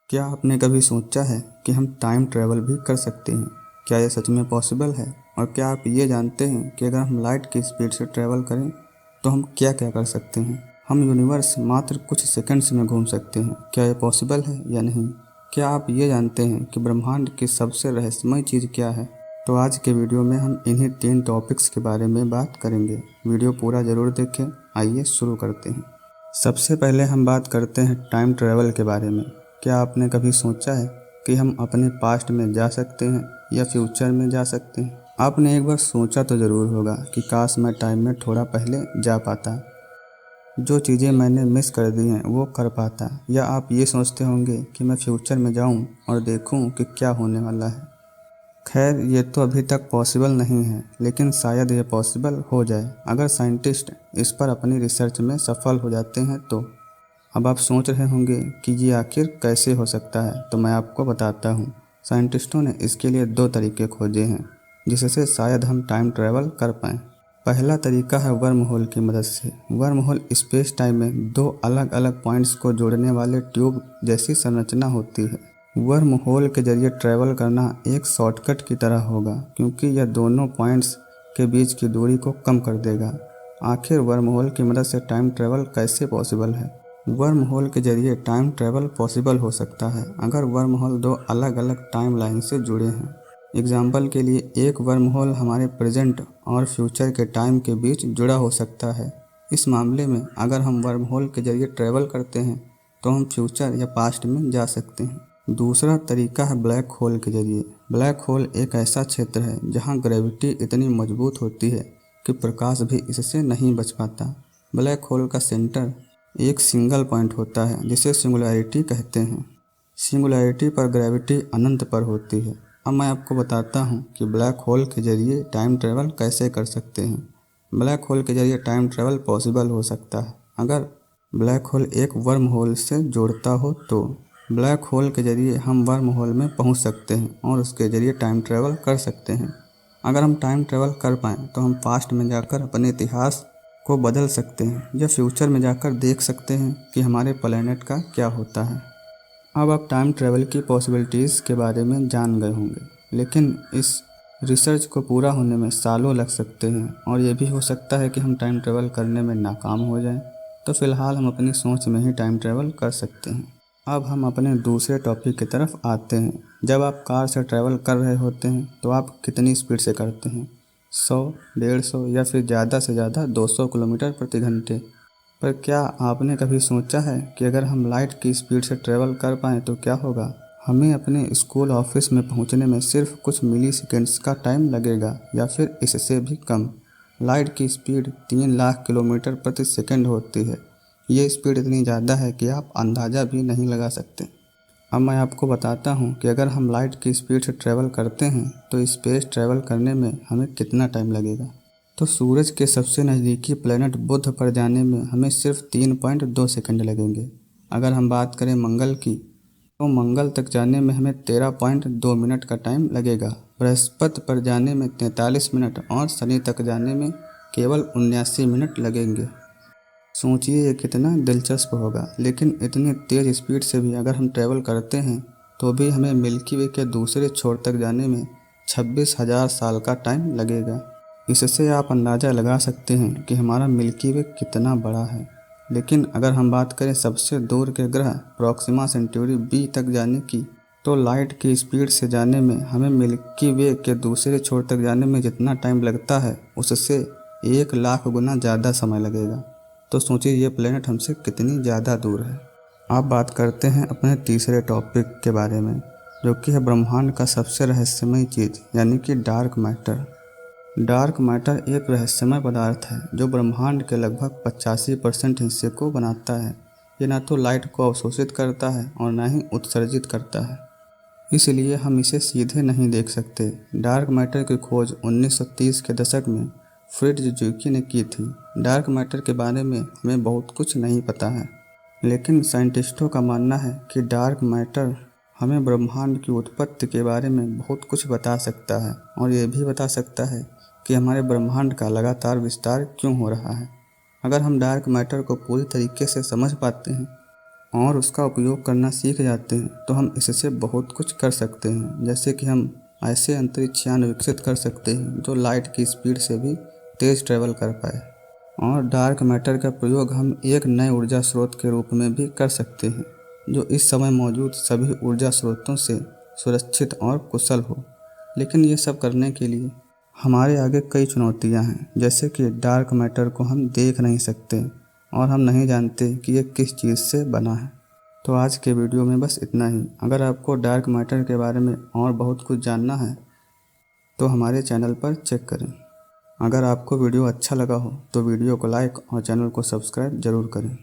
क्या आपने कभी सोचा है कि हम टाइम ट्रैवल भी कर सकते हैं? क्या यह सच में पॉसिबल है? और क्या आप ये जानते हैं कि अगर हम लाइट की स्पीड से ट्रैवल करें तो हम क्या क्या कर सकते हैं? हम यूनिवर्स मात्र कुछ सेकंड्स में घूम सकते हैं। क्या यह पॉसिबल है या नहीं? क्या आप ये जानते हैं कि ब्रह्मांड की सबसे रहस्यमय चीज़ क्या है? तो आज के वीडियो में हम इन्हीं 3 टॉपिक्स के बारे में बात करेंगे। वीडियो पूरा ज़रूर देखें। आइए शुरू करते हैं। सबसे पहले हम बात करते हैं टाइम ट्रैवल के बारे में। क्या आपने कभी सोचा है कि हम अपने पास्ट में जा सकते हैं या फ्यूचर में जा सकते हैं? आपने एक बार सोचा तो ज़रूर होगा कि काश मैं टाइम में थोड़ा पहले जा पाता, जो चीज़ें मैंने मिस कर दी हैं वो कर पाता। या आप ये सोचते होंगे कि मैं फ्यूचर में जाऊं और देखूं कि क्या होने वाला है। खैर, ये तो अभी तक पॉसिबल नहीं है, लेकिन शायद ये पॉसिबल हो जाए अगर साइंटिस्ट इस पर अपनी रिसर्च में सफल हो जाते हैं तो। अब आप सोच रहे होंगे कि ये आखिर कैसे हो सकता है, तो मैं आपको बताता हूँ। साइंटिस्टों ने इसके लिए 2 तरीके खोजे हैं जिससे शायद हम टाइम ट्रैवल कर पाएँ। पहला तरीका है वर्म होल की मदद से। वर्म होल स्पेस टाइम में 2 अलग अलग पॉइंट्स को जोड़ने वाले ट्यूब जैसी संरचना होती है। वर्म होल के जरिए ट्रैवल करना एक शॉर्टकट की तरह होगा, क्योंकि यह दोनों पॉइंट्स के बीच की दूरी को कम कर देगा। आखिर वर्म होल की मदद से टाइम ट्रैवल कैसे पॉसिबल है? वर्म होल के जरिए टाइम ट्रैवल पॉसिबल हो सकता है अगर वर्म होल 2 अलग अलग टाइम लाइन से जुड़े हैं। एग्जाम्पल के लिए, एक वर्म होल हमारे प्रेजेंट और फ्यूचर के टाइम के बीच जुड़ा हो सकता है। इस मामले में अगर हम वर्म होल के जरिए ट्रैवल करते हैं तो हम फ्यूचर या पास्ट में जा सकते हैं। दूसरा तरीका है ब्लैक होल के जरिए। ब्लैक होल एक ऐसा क्षेत्र है जहां ग्रेविटी इतनी मजबूत होती है कि प्रकाश भी इससे नहीं बच पाता। ब्लैक होल का सेंटर एक सिंगल पॉइंट होता है जिसे सिंगुलैरिटी कहते हैं। सिंगुलैरिटी पर ग्रेविटी अनंत पर होती है। अब मैं आपको बताता हूँ कि ब्लैक होल के जरिए टाइम ट्रैवल कैसे कर सकते हैं। ब्लैक होल के जरिए टाइम ट्रैवल पॉसिबल हो सकता है अगर ब्लैक होल एक वर्म होल से जोड़ता हो तो। ब्लैक होल के जरिए हम वर्म होल में पहुंच सकते हैं और उसके जरिए टाइम ट्रैवल कर सकते हैं। अगर हम टाइम ट्रैवल कर पाएँ तो हम पास्ट में जाकर अपने इतिहास को बदल सकते हैं या फ्यूचर में जाकर देख सकते हैं कि हमारे प्लेनेट का क्या होता है। अब आप टाइम ट्रैवल की पॉसिबिलिटीज़ के बारे में जान गए होंगे, लेकिन इस रिसर्च को पूरा होने में सालों लग सकते हैं और ये भी हो सकता है कि हम टाइम ट्रैवल करने में नाकाम हो जाएं। तो फ़िलहाल हम अपनी सोच में ही टाइम ट्रैवल कर सकते हैं। अब हम अपने दूसरे टॉपिक की तरफ आते हैं। जब आप कार से ट्रैवल कर रहे होते हैं तो आप कितनी स्पीड से करते हैं? 100, 150 या फिर ज़्यादा से ज़्यादा 200 किलोमीटर प्रति घंटे। पर क्या आपने कभी सोचा है कि अगर हम लाइट की स्पीड से ट्रैवल कर पाएँ तो क्या होगा? हमें अपने स्कूल ऑफिस में पहुंचने में सिर्फ कुछ मिली सेकेंड्स का टाइम लगेगा या फिर इससे भी कम। लाइट की स्पीड 3 लाख किलोमीटर प्रति सेकंड होती है। ये स्पीड इतनी ज़्यादा है कि आप अंदाज़ा भी नहीं लगा सकते। अब मैं आपको बताता हूँ कि अगर हम लाइट की स्पीड से ट्रैवल करते हैं तो स्पेस ट्रैवल करने में हमें कितना टाइम लगेगा। तो सूरज के सबसे नज़दीकी प्लेनेट बुध पर जाने में हमें सिर्फ 3.2 सेकंड लगेंगे। अगर हम बात करें मंगल की, तो मंगल तक जाने में हमें 13.2 मिनट का टाइम लगेगा। बृहस्पति पर जाने में 43 मिनट और शनि तक जाने में केवल 79 मिनट लगेंगे। सोचिए ये कितना दिलचस्प होगा। लेकिन इतनी तेज़ स्पीड से भी अगर हम ट्रैवल करते हैं तो भी हमें मिल्की वे के दूसरे छोर तक जाने में 26,000 साल का टाइम लगेगा। इससे आप अंदाज़ा लगा सकते हैं कि हमारा मिल्की वे कितना बड़ा है। लेकिन अगर हम बात करें सबसे दूर के ग्रह प्रॉक्सिमा सेंटूरी बी तक जाने की, तो लाइट की स्पीड से जाने में हमें मिल्की वे के दूसरे छोर तक जाने में जितना टाइम लगता है उससे 1 लाख गुना ज़्यादा समय लगेगा। तो सोचिए ये प्लेनेट हमसे कितनी ज़्यादा दूर है। अब बात करते हैं अपने तीसरे टॉपिक के बारे में, जो कि है ब्रह्मांड का सबसे रहस्यमय चीज़, यानी कि डार्क मैटर। डार्क मैटर एक रहस्यमय पदार्थ है जो ब्रह्मांड के लगभग 85% हिस्से को बनाता है। ये ना तो लाइट को अवशोषित करता है और ना ही उत्सर्जित करता है, इसलिए हम इसे सीधे नहीं देख सकते। डार्क मैटर की खोज 1930 के दशक में फ्रिट्ज ज़ुकी ने की थी। डार्क मैटर के बारे में हमें बहुत कुछ नहीं पता है, लेकिन साइंटिस्टों का मानना है कि डार्क मैटर हमें ब्रह्मांड की उत्पत्ति के बारे में बहुत कुछ बता सकता है और ये भी बता सकता है कि हमारे ब्रह्मांड का लगातार विस्तार क्यों हो रहा है। अगर हम डार्क मैटर को पूरी तरीके से समझ पाते हैं और उसका उपयोग करना सीख जाते हैं तो हम इससे बहुत कुछ कर सकते हैं। जैसे कि हम ऐसे अंतरिक्ष यान विकसित कर सकते हैं जो लाइट की स्पीड से भी तेज़ ट्रैवल कर पाए। और डार्क मैटर का प्रयोग हम एक नए ऊर्जा स्रोत के रूप में भी कर सकते हैं जो इस समय मौजूद सभी ऊर्जा स्रोतों से सुरक्षित और कुशल हो। लेकिन ये सब करने के लिए हमारे आगे कई चुनौतियां हैं, जैसे कि डार्क मैटर को हम देख नहीं सकते और हम नहीं जानते कि ये किस चीज़ से बना है। तो आज के वीडियो में बस इतना ही। अगर आपको डार्क मैटर के बारे में और बहुत कुछ जानना है तो हमारे चैनल पर चेक करें। अगर आपको वीडियो अच्छा लगा हो तो वीडियो को लाइक और चैनल को सब्सक्राइब ज़रूर करें।